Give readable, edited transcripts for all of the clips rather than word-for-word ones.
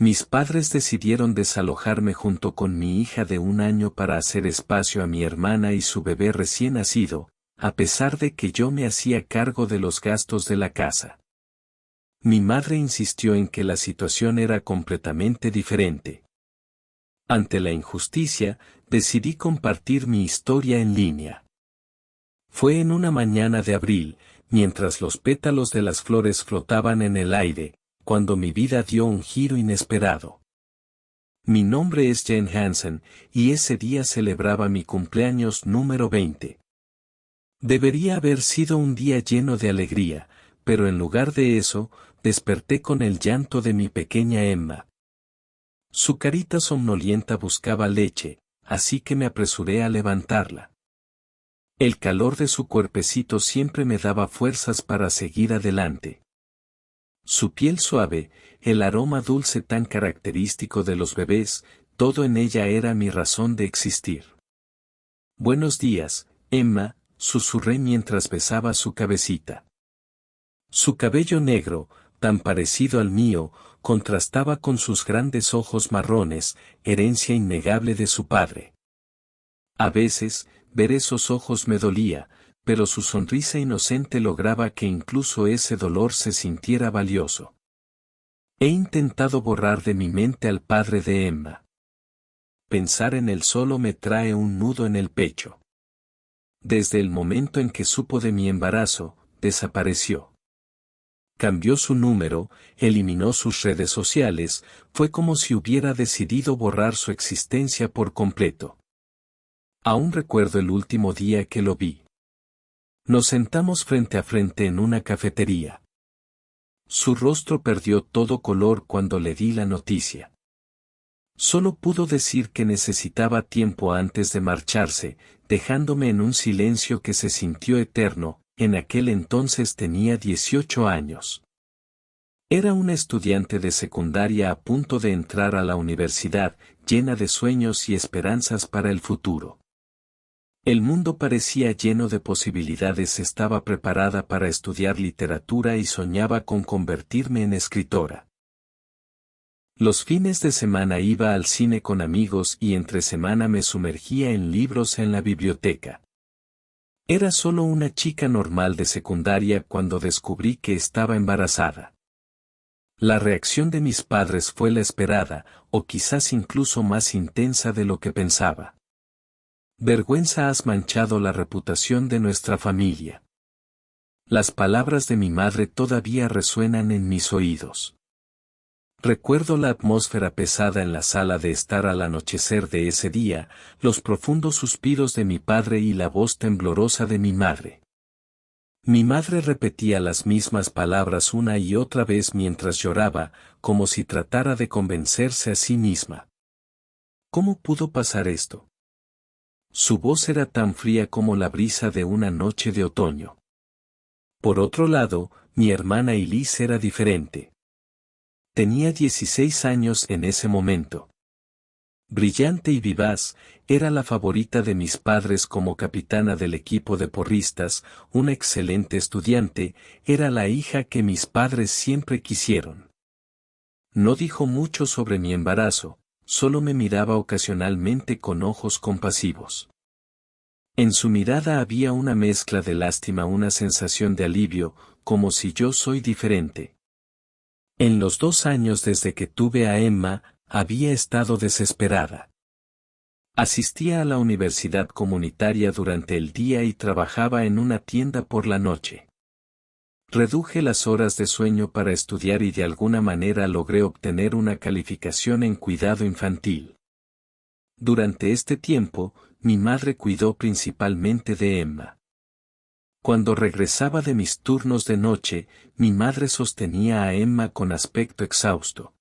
Mis padres decidieron desalojarme junto con mi hija de 1 año para hacer espacio a mi hermana y su bebé recién nacido, a pesar de que yo me hacía cargo de los gastos de la casa. Mi madre insistió en que la situación era completamente diferente. Ante la injusticia, decidí compartir mi historia en línea. Fue en una mañana de abril, mientras los pétalos de las flores flotaban en el aire, cuando mi vida dio un giro inesperado. Mi nombre es Jen Hansen, y ese día celebraba mi cumpleaños número 20. Debería haber sido un día lleno de alegría, pero en lugar de eso, desperté con el llanto de mi pequeña Emma. Su carita somnolienta buscaba leche, así que me apresuré a levantarla. El calor de su cuerpecito siempre me daba fuerzas para seguir adelante. Su piel suave, el aroma dulce tan característico de los bebés, todo en ella era mi razón de existir. Buenos días, Emma, susurré mientras besaba su cabecita. Su cabello negro, tan parecido al mío, contrastaba con sus grandes ojos marrones, herencia innegable de su padre. A veces, ver esos ojos me dolía, pero su sonrisa inocente lograba que incluso ese dolor se sintiera valioso. He intentado borrar de mi mente al padre de Emma. Pensar en él solo me trae un nudo en el pecho. Desde el momento en que supo de mi embarazo, desapareció. Cambió su número, eliminó sus redes sociales, fue como si hubiera decidido borrar su existencia por completo. Aún recuerdo el último día que lo vi. Nos sentamos frente a frente en una cafetería. Su rostro perdió todo color cuando le di la noticia. Solo pudo decir que necesitaba tiempo antes de marcharse, dejándome en un silencio que se sintió eterno. En aquel entonces tenía 18 años. Era una estudiante de secundaria a punto de entrar a la universidad, llena de sueños y esperanzas para el futuro. El mundo parecía lleno de posibilidades. Estaba preparada para estudiar literatura y soñaba con convertirme en escritora. Los fines de semana iba al cine con amigos y entre semana me sumergía en libros en la biblioteca. Era solo una chica normal de secundaria cuando descubrí que estaba embarazada. La reacción de mis padres fue la esperada, o quizás incluso más intensa de lo que pensaba. Vergüenza, has manchado la reputación de nuestra familia. Las palabras de mi madre todavía resuenan en mis oídos. Recuerdo la atmósfera pesada en la sala de estar al anochecer de ese día, los profundos suspiros de mi padre y la voz temblorosa de mi madre. Mi madre repetía las mismas palabras una y otra vez mientras lloraba, como si tratara de convencerse a sí misma. ¿Cómo pudo pasar esto? Su voz era tan fría como la brisa de una noche de otoño. Por otro lado, mi hermana Elise era diferente. Tenía 16 años en ese momento. Brillante y vivaz, era la favorita de mis padres como capitana del equipo de porristas, una excelente estudiante, era la hija que mis padres siempre quisieron. No dijo mucho sobre mi embarazo, solo me miraba ocasionalmente con ojos compasivos. En su mirada había una mezcla de lástima, una sensación de alivio, como si yo soy diferente. En los 2 años desde que tuve a Emma, había estado desesperada. Asistía a la universidad comunitaria durante el día y trabajaba en una tienda por la noche. Reduje las horas de sueño para estudiar y de alguna manera logré obtener una calificación en cuidado infantil. Durante este tiempo, mi madre cuidó principalmente de Emma. Cuando regresaba de mis turnos de noche, mi madre sostenía a Emma con aspecto exhausto.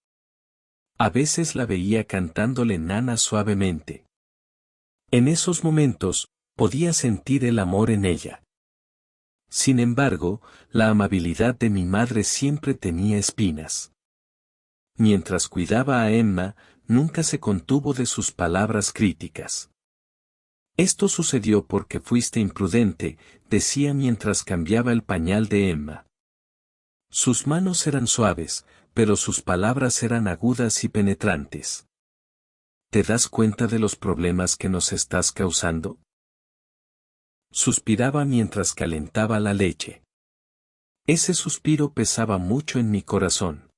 A veces la veía cantándole nana suavemente. En esos momentos, podía sentir el amor en ella. Sin embargo, la amabilidad de mi madre siempre tenía espinas. Mientras cuidaba a Emma, nunca se contuvo de sus palabras críticas. Esto sucedió porque fuiste imprudente, decía mientras cambiaba el pañal de Emma. Sus manos eran suaves, pero sus palabras eran agudas y penetrantes. ¿Te das cuenta de los problemas que nos estás causando? Suspiraba mientras calentaba la leche. Ese suspiro pesaba mucho en mi corazón.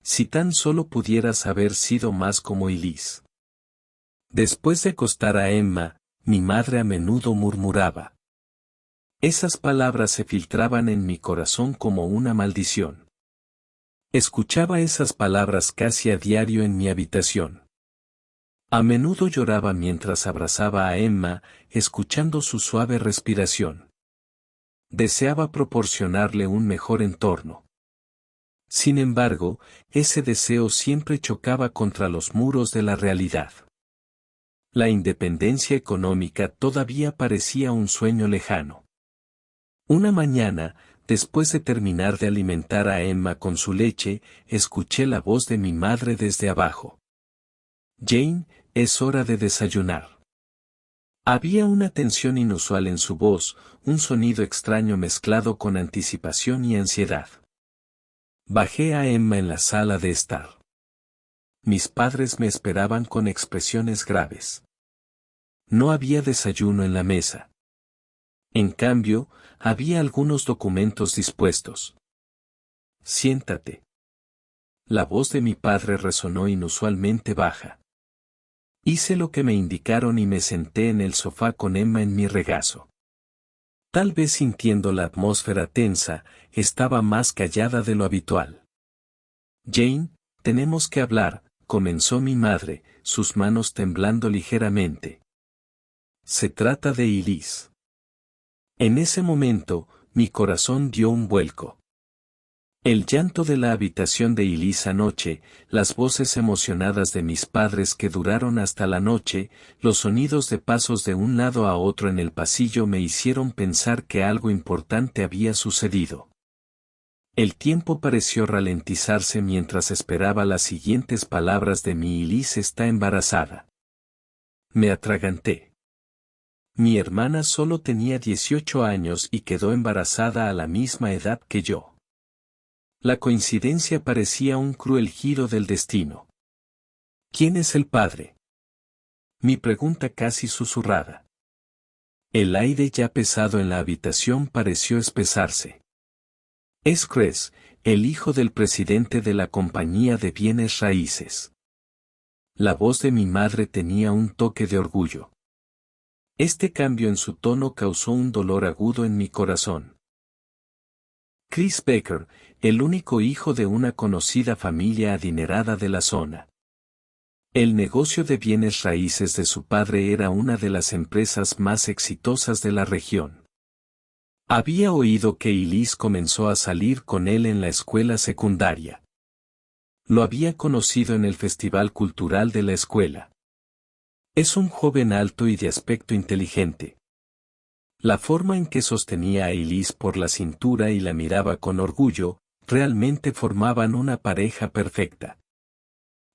Si tan solo pudieras haber sido más como Elise. Después de acostar a Emma, mi madre a menudo murmuraba. Esas palabras se filtraban en mi corazón como una maldición. Escuchaba esas palabras casi a diario en mi habitación. A menudo lloraba mientras abrazaba a Emma, escuchando su suave respiración. Deseaba proporcionarle un mejor entorno. Sin embargo, ese deseo siempre chocaba contra los muros de la realidad. La independencia económica todavía parecía un sueño lejano. Una mañana, después de terminar de alimentar a Emma con su leche, escuché la voz de mi madre desde abajo. Jane, es hora de desayunar. Había una tensión inusual en su voz, un sonido extraño mezclado con anticipación y ansiedad. Bajé a Emma en la sala de estar. Mis padres me esperaban con expresiones graves. No había desayuno en la mesa. En cambio, había algunos documentos dispuestos. Siéntate. La voz de mi padre resonó inusualmente baja. Hice lo que me indicaron y me senté en el sofá con Emma en mi regazo. Tal vez sintiendo la atmósfera tensa, estaba más callada de lo habitual. Jane, tenemos que hablar, comenzó mi madre, sus manos temblando ligeramente. Se trata de Elise. En ese momento, mi corazón dio un vuelco. El llanto de la habitación de Elise anoche, las voces emocionadas de mis padres que duraron hasta la noche, los sonidos de pasos de un lado a otro en el pasillo me hicieron pensar que algo importante había sucedido. El tiempo pareció ralentizarse mientras esperaba las siguientes palabras de mi Elise está embarazada. Me atraganté. Mi hermana solo tenía 18 años y quedó embarazada a la misma edad que yo. La coincidencia parecía un cruel giro del destino. ¿Quién es el padre? Mi pregunta casi susurrada. El aire ya pesado en la habitación pareció espesarse. Es Chris, el hijo del presidente de la compañía de bienes raíces. La voz de mi madre tenía un toque de orgullo. Este cambio en su tono causó un dolor agudo en mi corazón. Chris Baker, el único hijo de una conocida familia adinerada de la zona. El negocio de bienes raíces de su padre era una de las empresas más exitosas de la región. Había oído que Elise comenzó a salir con él en la escuela secundaria. Lo había conocido en el festival cultural de la escuela. Es un joven alto y de aspecto inteligente. La forma en que sostenía a Elise por la cintura y la miraba con orgullo, realmente formaban una pareja perfecta.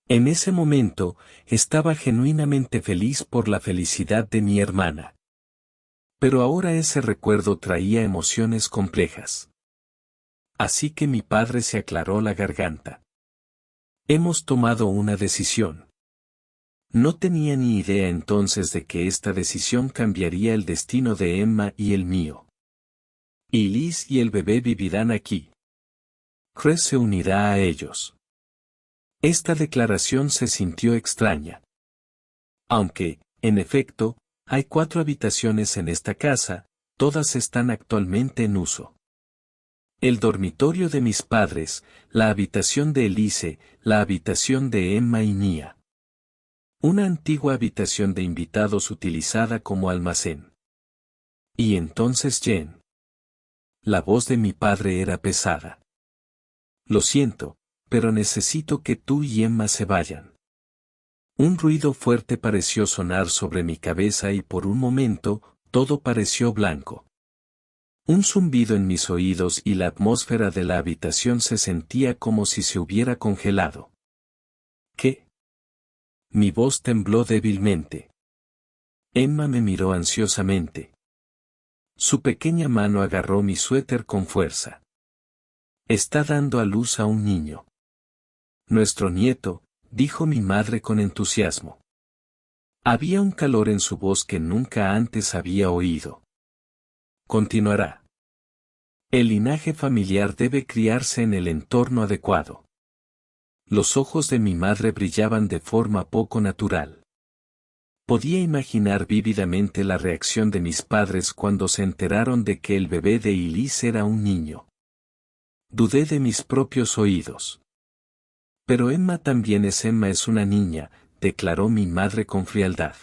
En ese momento, estaba genuinamente feliz por la felicidad de mi hermana. Pero ahora ese recuerdo traía emociones complejas. Así que mi padre se aclaró la garganta. Hemos tomado una decisión. No tenía ni idea entonces de que esta decisión cambiaría el destino de Emma y el mío. Elise y el bebé vivirán aquí. Chris se unirá a ellos. Esta declaración se sintió extraña. Aunque, en efecto, hay 4 habitaciones en esta casa, todas están actualmente en uso. El dormitorio de mis padres, la habitación de Elise, la habitación de Emma y mía. Una antigua habitación de invitados utilizada como almacén. Y entonces Jen. La voz de mi padre era pesada. Lo siento, pero necesito que tú y Emma se vayan. Un ruido fuerte pareció sonar sobre mi cabeza y por un momento, todo pareció blanco. Un zumbido en mis oídos y la atmósfera de la habitación se sentía como si se hubiera congelado. ¿Qué? Mi voz tembló débilmente. Emma me miró ansiosamente. Su pequeña mano agarró mi suéter con fuerza. Está dando a luz a un niño. Nuestro nieto, dijo mi madre con entusiasmo. Había un calor en su voz que nunca antes había oído. Continuará. El linaje familiar debe criarse en el entorno adecuado. Los ojos de mi madre brillaban de forma poco natural. Podía imaginar vívidamente la reacción de mis padres cuando se enteraron de que el bebé de Elise era un niño. Dudé de mis propios oídos. Pero Emma es una niña, declaró mi madre con frialdad.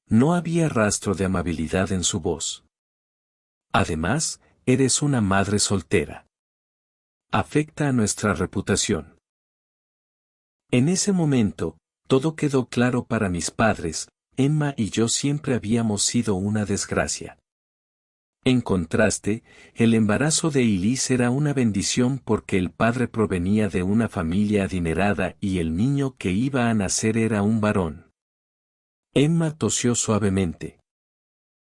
No había rastro de amabilidad en su voz. Además, eres una madre soltera. Afecta a nuestra reputación. En ese momento, todo quedó claro para mis padres. Emma y yo siempre habíamos sido una desgracia. En contraste, el embarazo de Elise era una bendición porque el padre provenía de una familia adinerada y el niño que iba a nacer era un varón. Emma tosió suavemente.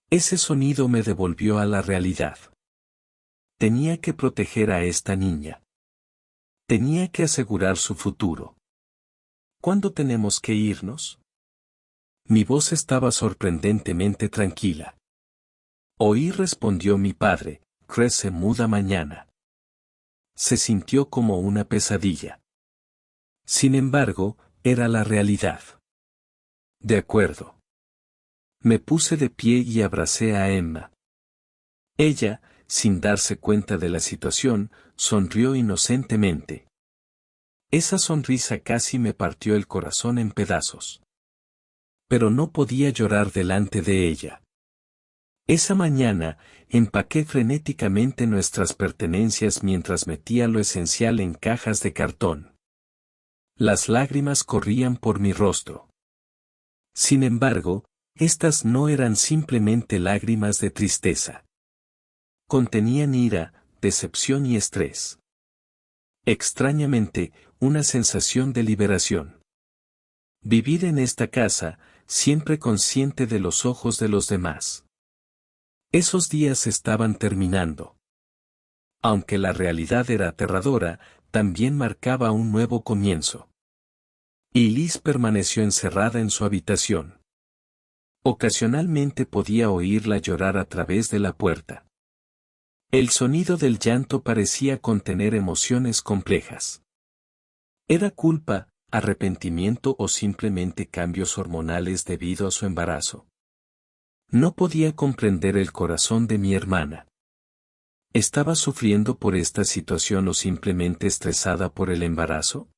Ese sonido me devolvió a la realidad. Tenía que proteger a esta niña. Tenía que asegurar su futuro. ¿Cuándo tenemos que irnos? Mi voz estaba sorprendentemente tranquila. Oí, respondió mi padre, Chris se muda mañana. Se sintió como una pesadilla. Sin embargo, era la realidad. De acuerdo. Me puse de pie y abracé a Emma. Ella, sin darse cuenta de la situación, sonrió inocentemente. Esa sonrisa casi me partió el corazón en pedazos. Pero no podía llorar delante de ella. Esa mañana, empaqué frenéticamente nuestras pertenencias mientras metía lo esencial en cajas de cartón. Las lágrimas corrían por mi rostro. Sin embargo, estas no eran simplemente lágrimas de tristeza. Contenían ira, decepción y estrés. Extrañamente, una sensación de liberación. Vivir en esta casa, siempre consciente de los ojos de los demás. Esos días estaban terminando. Aunque la realidad era aterradora, también marcaba un nuevo comienzo. Y Liz permaneció encerrada en su habitación. Ocasionalmente podía oírla llorar a través de la puerta. El sonido del llanto parecía contener emociones complejas. ¿Era culpa, arrepentimiento o simplemente cambios hormonales debido a su embarazo? No podía comprender el corazón de mi hermana. ¿Estaba sufriendo por esta situación o simplemente estresada por el embarazo?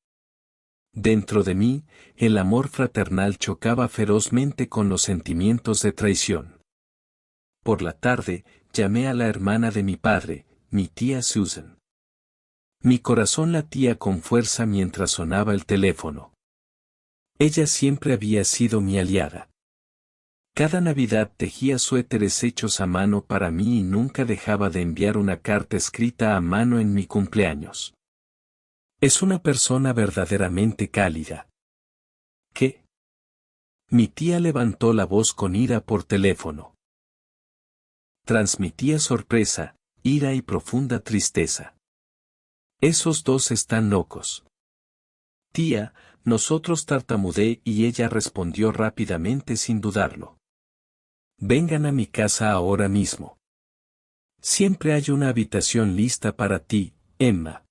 Dentro de mí, el amor fraternal chocaba ferozmente con los sentimientos de traición. Por la tarde, llamé a la hermana de mi padre, mi tía Susan. Mi corazón latía con fuerza mientras sonaba el teléfono. Ella siempre había sido mi aliada. Cada Navidad tejía suéteres hechos a mano para mí y nunca dejaba de enviar una carta escrita a mano en mi cumpleaños. Es una persona verdaderamente cálida. ¿Qué? Mi tía levantó la voz con ira por teléfono. Transmitía sorpresa, ira y profunda tristeza. Esos dos están locos. Tía, nosotros, tartamudeé y ella respondió rápidamente sin dudarlo. Vengan a mi casa ahora mismo. Siempre hay una habitación lista para ti, Emma.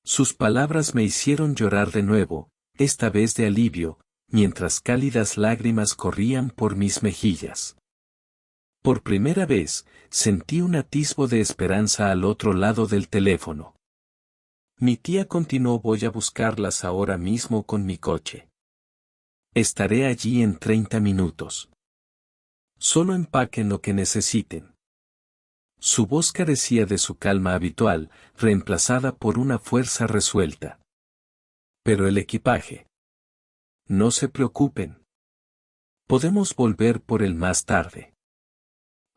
Sus palabras me hicieron llorar de nuevo, esta vez de alivio, mientras cálidas lágrimas corrían por mis mejillas. Por primera vez, sentí un atisbo de esperanza al otro lado del teléfono. Mi tía continuó: voy a buscarlas ahora mismo con mi coche. Estaré allí en 30 minutos. Solo empaquen lo que necesiten. Su voz carecía de su calma habitual, reemplazada por una fuerza resuelta. Pero el equipaje. No se preocupen. Podemos volver por él más tarde.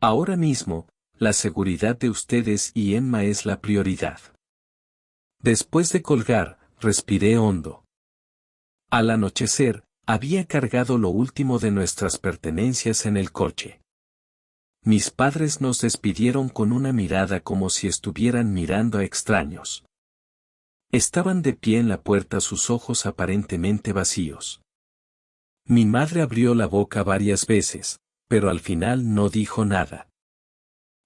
Ahora mismo, la seguridad de ustedes y Emma es la prioridad. Después de colgar, respiré hondo. Al anochecer, había cargado lo último de nuestras pertenencias en el coche. Mis padres nos despidieron con una mirada como si estuvieran mirando a extraños. Estaban de pie en la puerta, sus ojos aparentemente vacíos. Mi madre abrió la boca varias veces, pero al final no dijo nada.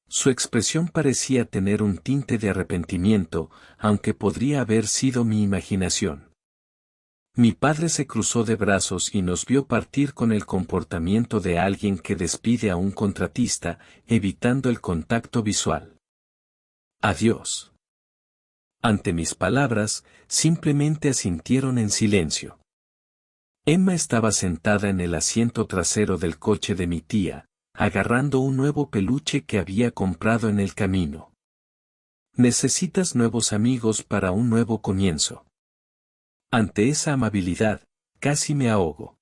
Su expresión parecía tener un tinte de arrepentimiento, aunque podría haber sido mi imaginación. Mi padre se cruzó de brazos y nos vio partir con el comportamiento de alguien que despide a un contratista, evitando el contacto visual. Adiós. Ante mis palabras, simplemente asintieron en silencio. Emma estaba sentada en el asiento trasero del coche de mi tía, agarrando un nuevo peluche que había comprado en el camino. Necesitas nuevos amigos para un nuevo comienzo. Ante esa amabilidad, casi me ahogo.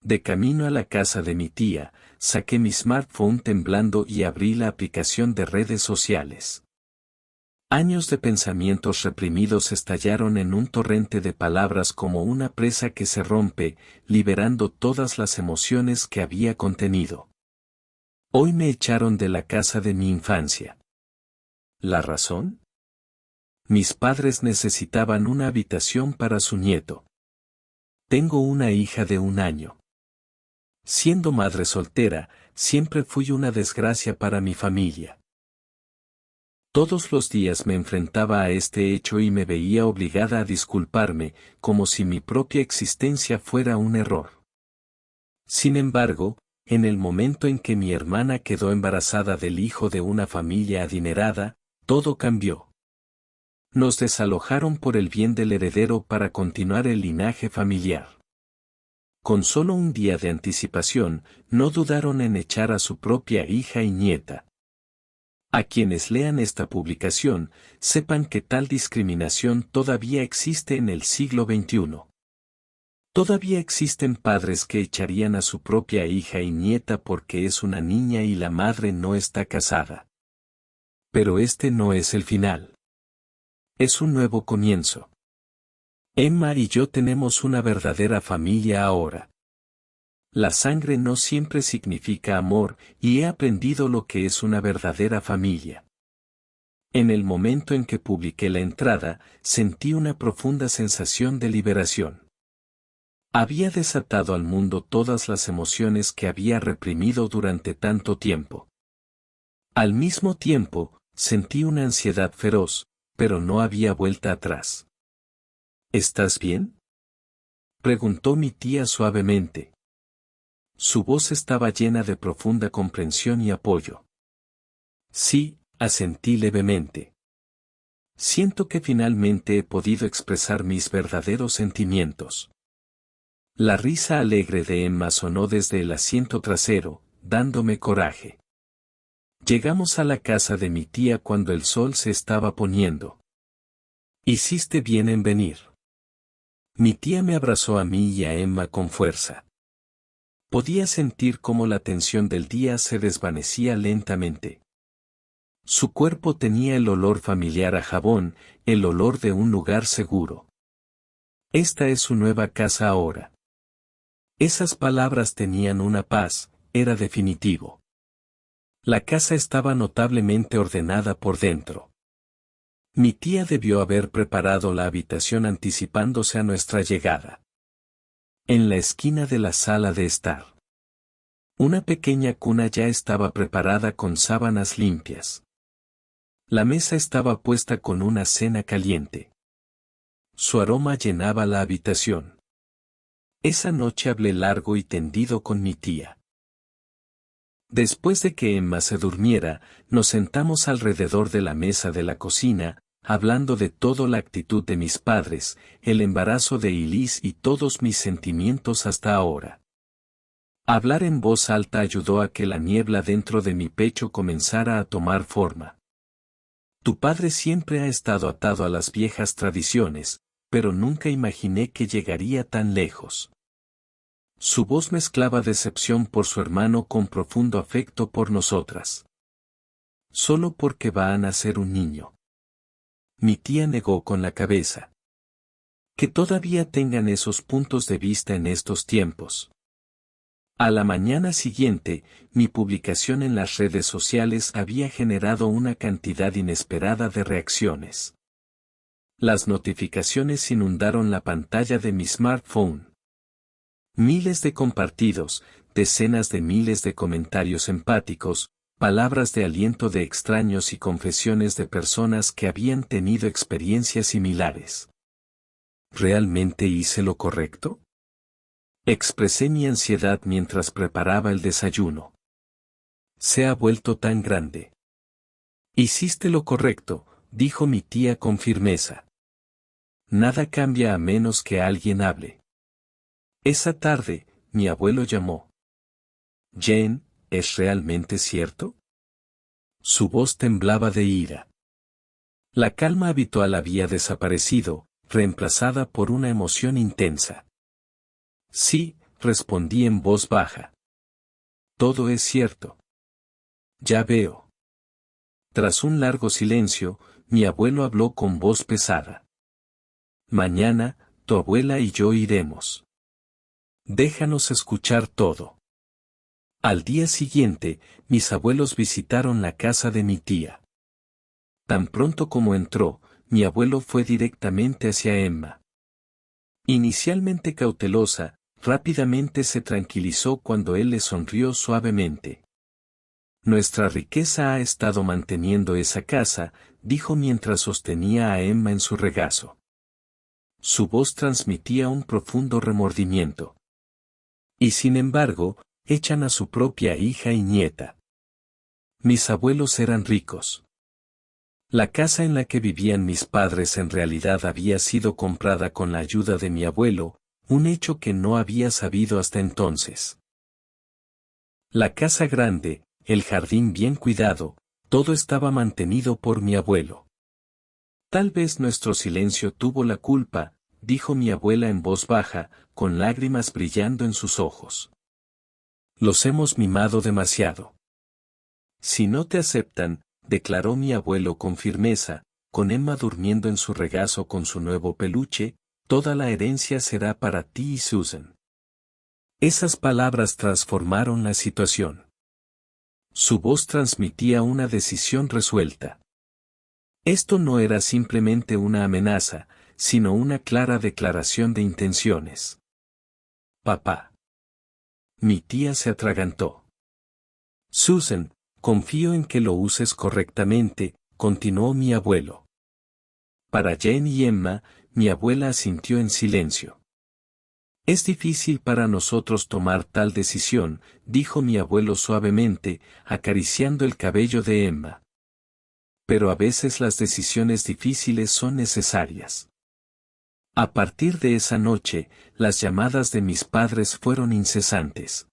De camino a la casa de mi tía, saqué mi smartphone temblando y abrí la aplicación de redes sociales. Años de pensamientos reprimidos estallaron en un torrente de palabras como una presa que se rompe, liberando todas las emociones que había contenido. Hoy me echaron de la casa de mi infancia. ¿La razón? Mis padres necesitaban una habitación para su nieto. Tengo una hija de 1 año. Siendo madre soltera, siempre fui una desgracia para mi familia. Todos los días me enfrentaba a este hecho y me veía obligada a disculparme, como si mi propia existencia fuera un error. Sin embargo, en el momento en que mi hermana quedó embarazada del hijo de una familia adinerada, todo cambió. Nos desalojaron por el bien del heredero para continuar el linaje familiar. Con solo un día de anticipación, no dudaron en echar a su propia hija y nieta. A quienes lean esta publicación, sepan que tal discriminación todavía existe en el siglo XXI. Todavía existen padres que echarían a su propia hija y nieta porque es una niña y la madre no está casada. Pero este no es el final. Es un nuevo comienzo. Emma y yo tenemos una verdadera familia ahora. La sangre no siempre significa amor, y he aprendido lo que es una verdadera familia. En el momento en que publiqué la entrada, sentí una profunda sensación de liberación. Había desatado al mundo todas las emociones que había reprimido durante tanto tiempo. Al mismo tiempo, sentí una ansiedad feroz, pero no había vuelta atrás. ¿Estás bien?, preguntó mi tía suavemente. Su voz estaba llena de profunda comprensión y apoyo. Sí, asentí levemente. Siento que finalmente he podido expresar mis verdaderos sentimientos. La risa alegre de Emma sonó desde el asiento trasero, dándome coraje. Llegamos a la casa de mi tía cuando el sol se estaba poniendo. Hiciste bien en venir. Mi tía me abrazó a mí y a Emma con fuerza. Podía sentir cómo la tensión del día se desvanecía lentamente. Su cuerpo tenía el olor familiar a jabón, el olor de un lugar seguro. Esta es su nueva casa ahora. Esas palabras tenían una paz, era definitivo. La casa estaba notablemente ordenada por dentro. Mi tía debió haber preparado la habitación anticipándose a nuestra llegada. En la esquina de la sala de estar, una pequeña cuna ya estaba preparada con sábanas limpias. La mesa estaba puesta con una cena caliente. Su aroma llenaba la habitación. Esa noche hablé largo y tendido con mi tía. Después de que Emma se durmiera, nos sentamos alrededor de la mesa de la cocina, hablando de toda la actitud de mis padres, el embarazo de Elise y todos mis sentimientos hasta ahora. Hablar en voz alta ayudó a que la niebla dentro de mi pecho comenzara a tomar forma. Tu padre siempre ha estado atado a las viejas tradiciones, pero nunca imaginé que llegaría tan lejos. Su voz mezclaba decepción por su hermano con profundo afecto por nosotras. Solo porque va a nacer un niño. Mi tía negó con la cabeza. Que todavía tengan esos puntos de vista en estos tiempos. A la mañana siguiente, mi publicación en las redes sociales había generado una cantidad inesperada de reacciones. Las notificaciones inundaron la pantalla de mi smartphone. Miles de compartidos, decenas de miles de comentarios empáticos, palabras de aliento de extraños y confesiones de personas que habían tenido experiencias similares. ¿Realmente hice lo correcto? Expresé mi ansiedad mientras preparaba el desayuno. Se ha vuelto tan grande. Hiciste lo correcto, dijo mi tía con firmeza. Nada cambia a menos que alguien hable. Esa tarde, mi abuelo llamó. Jane, ¿es realmente cierto? Su voz temblaba de ira. La calma habitual había desaparecido, reemplazada por una emoción intensa. Sí, respondí en voz baja. Todo es cierto. Ya veo. Tras un largo silencio, mi abuelo habló con voz pesada. Mañana, tu abuela y yo iremos. Déjanos escuchar todo. Al día siguiente, mis abuelos visitaron la casa de mi tía. Tan pronto como entró, mi abuelo fue directamente hacia Emma. Inicialmente cautelosa, rápidamente se tranquilizó cuando él le sonrió suavemente. Nuestra riqueza ha estado manteniendo esa casa, dijo mientras sostenía a Emma en su regazo. Su voz transmitía un profundo remordimiento. Y sin embargo, echan a su propia hija y nieta. Mis abuelos eran ricos. La casa en la que vivían mis padres en realidad había sido comprada con la ayuda de mi abuelo, un hecho que no había sabido hasta entonces. La casa grande, el jardín bien cuidado, todo estaba mantenido por mi abuelo. Tal vez nuestro silencio tuvo la culpa, dijo mi abuela en voz baja, con lágrimas brillando en sus ojos. Los hemos mimado demasiado. Si no te aceptan, declaró mi abuelo con firmeza, con Emma durmiendo en su regazo con su nuevo peluche, toda la herencia será para ti y Susan. Esas palabras transformaron la situación. Su voz transmitía una decisión resuelta. Esto no era simplemente una amenaza, sino una clara declaración de intenciones. Papá. Mi tía se atragantó. Susan, confío en que lo uses correctamente, continuó mi abuelo. Para Jane y Emma, mi abuela asintió en silencio. Es difícil para nosotros tomar tal decisión, dijo mi abuelo suavemente, acariciando el cabello de Emma. Pero a veces las decisiones difíciles son necesarias. A partir de esa noche, las llamadas de mis padres fueron incesantes.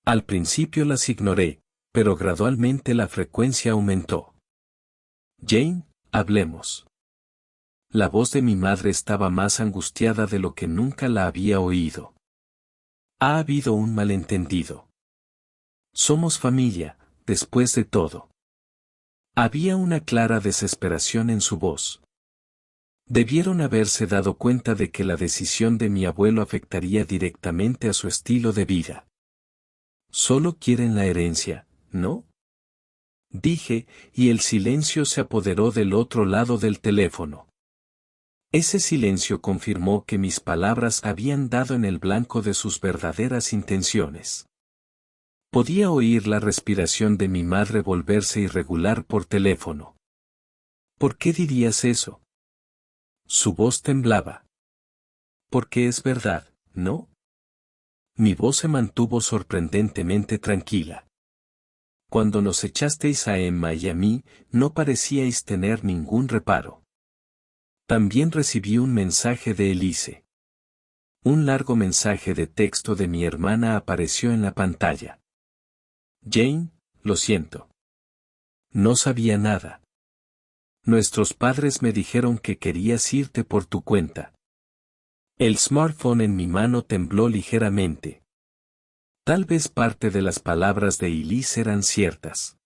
Al principio las ignoré, pero gradualmente la frecuencia aumentó. Jane, hablemos. La voz de mi madre estaba más angustiada de lo que nunca la había oído. Ha habido un malentendido. Somos familia, después de todo. Había una clara desesperación en su voz. Debieron haberse dado cuenta de que la decisión de mi abuelo afectaría directamente a su estilo de vida. Solo quieren la herencia, ¿no? Dije, y el silencio se apoderó del otro lado del teléfono. Ese silencio confirmó que mis palabras habían dado en el blanco de sus verdaderas intenciones. Podía oír la respiración de mi madre volverse irregular por teléfono. ¿Por qué dirías eso? Su voz temblaba. Porque es verdad, ¿no? Mi voz se mantuvo sorprendentemente tranquila. Cuando nos echasteis a Emma y a mí, no parecíais tener ningún reparo. También recibí un mensaje de Elise. Un largo mensaje de texto de mi hermana apareció en la pantalla. Jane, lo siento. No sabía nada. Nuestros padres me dijeron que querías irte por tu cuenta. El smartphone en mi mano tembló ligeramente. Tal vez parte de las palabras de Elise eran ciertas.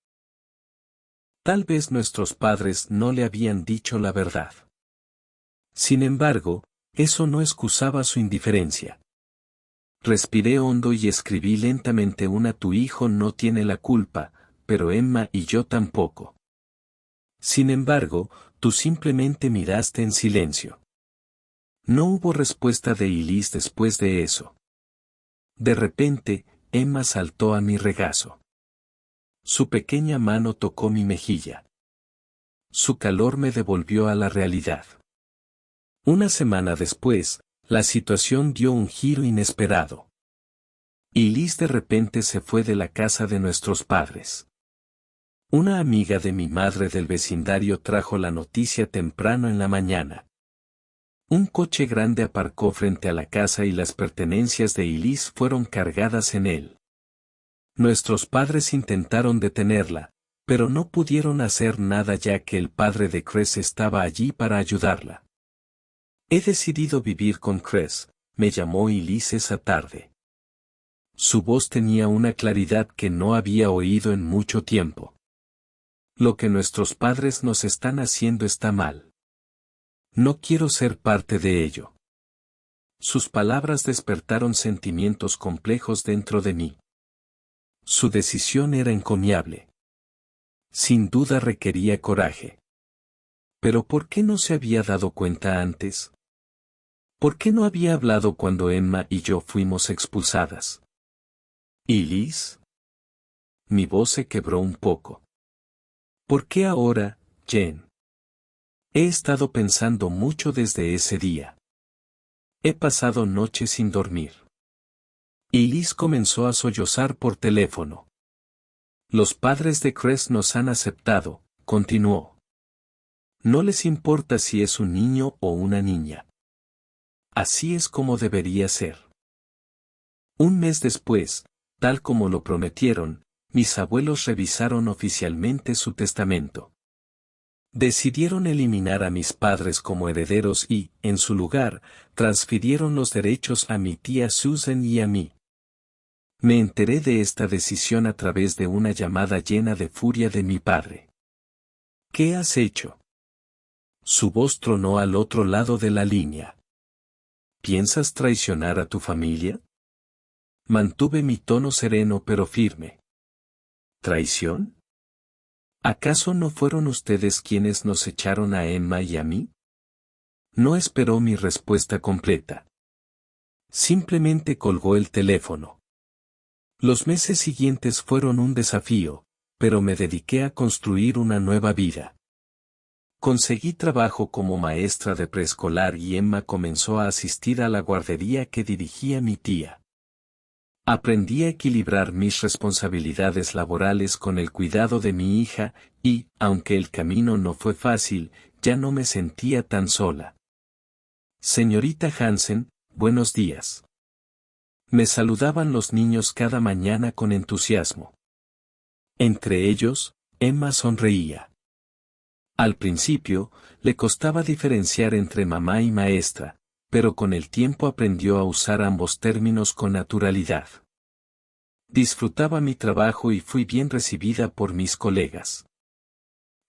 Tal vez nuestros padres no le habían dicho la verdad. Sin embargo, eso no excusaba su indiferencia. Respiré hondo y escribí lentamente tu hijo no tiene la culpa, pero Emma y yo tampoco. Sin embargo, Tú simplemente miraste en silencio. No hubo respuesta de Elise después de eso. De repente, Emma saltó a mi regazo. Su pequeña mano tocó mi mejilla. Su calor me devolvió a la realidad. Una semana después, la situación dio un giro inesperado. Elise de repente se fue de la casa de nuestros padres. Una amiga de mi madre del vecindario trajo la noticia temprano en la mañana. Un coche grande aparcó frente a la casa y las pertenencias de Elise fueron cargadas en él. Nuestros padres intentaron detenerla, pero no pudieron hacer nada ya que el padre de Chris estaba allí para ayudarla. He decidido vivir con Chris, me llamó Elise esa tarde. Su voz tenía una claridad que no había oído en mucho tiempo. Lo que nuestros padres nos están haciendo está mal. No quiero ser parte de ello. Sus palabras despertaron sentimientos complejos dentro de mí. Su decisión era encomiable. Sin duda requería coraje. Pero ¿por qué no se había dado cuenta antes? ¿Por qué no había hablado cuando Emma y yo fuimos expulsadas? ¿Y Liz? Mi voz se quebró un poco. ¿Por qué ahora, Jen? He estado pensando mucho desde ese día. He pasado noches sin dormir. Y Liz comenzó a sollozar por teléfono. Los padres de Chris nos han aceptado, continuó. No les importa si es un niño o una niña. Así es como debería ser. Un mes después, tal como lo prometieron, mis abuelos revisaron oficialmente su testamento. Decidieron eliminar a mis padres como herederos y, en su lugar, transfirieron los derechos a mi tía Susan y a mí. Me enteré de esta decisión a través de una llamada llena de furia de mi padre. ¿Qué has hecho? Su voz tronó al otro lado de la línea. ¿Piensas traicionar a tu familia? Mantuve mi tono sereno pero firme. ¿Traición? ¿Acaso no fueron ustedes quienes nos echaron a Emma y a mí? No esperó mi respuesta completa. Simplemente colgó el teléfono. Los meses siguientes fueron un desafío, pero me dediqué a construir una nueva vida. Conseguí trabajo como maestra de preescolar y Emma comenzó a asistir a la guardería que dirigía mi tía. Aprendí a equilibrar mis responsabilidades laborales con el cuidado de mi hija, y, aunque el camino no fue fácil, ya no me sentía tan sola. Señorita Hansen, buenos días. Me saludaban los niños cada mañana con entusiasmo. Entre ellos, Emma sonreía. Al principio, le costaba diferenciar entre mamá y maestra, pero con el tiempo aprendió a usar ambos términos con naturalidad. Disfrutaba mi trabajo y fui bien recibida por mis colegas.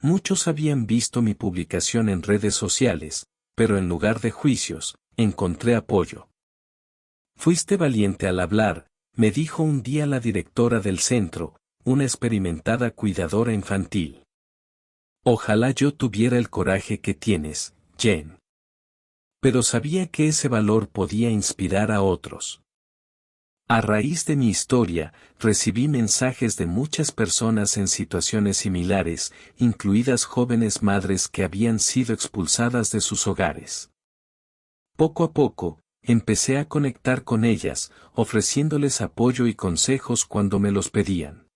Muchos habían visto mi publicación en redes sociales, pero en lugar de juicios, encontré apoyo. Fuiste valiente al hablar, me dijo un día la directora del centro, una experimentada cuidadora infantil. Ojalá yo tuviera el coraje que tienes, Jen. Pero sabía que ese valor podía inspirar a otros. A raíz de mi historia, recibí mensajes de muchas personas en situaciones similares, incluidas jóvenes madres que habían sido expulsadas de sus hogares. Poco a poco, empecé a conectar con ellas, ofreciéndoles apoyo y consejos cuando me los pedían.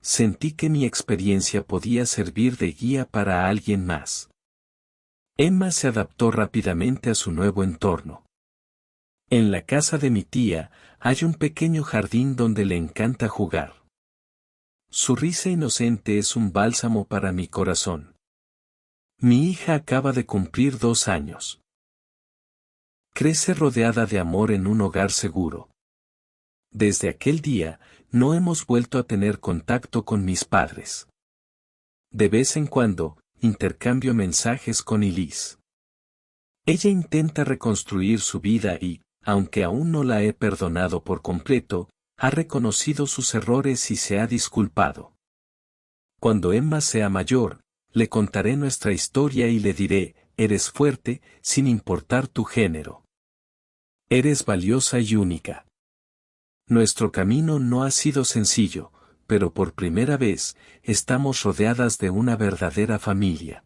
Sentí que mi experiencia podía servir de guía para alguien más. Emma se adaptó rápidamente a su nuevo entorno. En la casa de mi tía, hay un pequeño jardín donde le encanta jugar. Su risa inocente es un bálsamo para mi corazón. Mi hija acaba de cumplir 2 años. Crece rodeada de amor en un hogar seguro. Desde aquel día, no hemos vuelto a tener contacto con mis padres. De vez en cuando, intercambio mensajes con Elise. Ella intenta reconstruir su vida y, aunque aún no la he perdonado por completo, ha reconocido sus errores y se ha disculpado. Cuando Emma sea mayor, Le contaré nuestra historia y le diré, eres fuerte, sin importar tu género. Eres valiosa y única. Nuestro camino no ha sido sencillo, pero por primera vez, estamos rodeadas de una verdadera familia.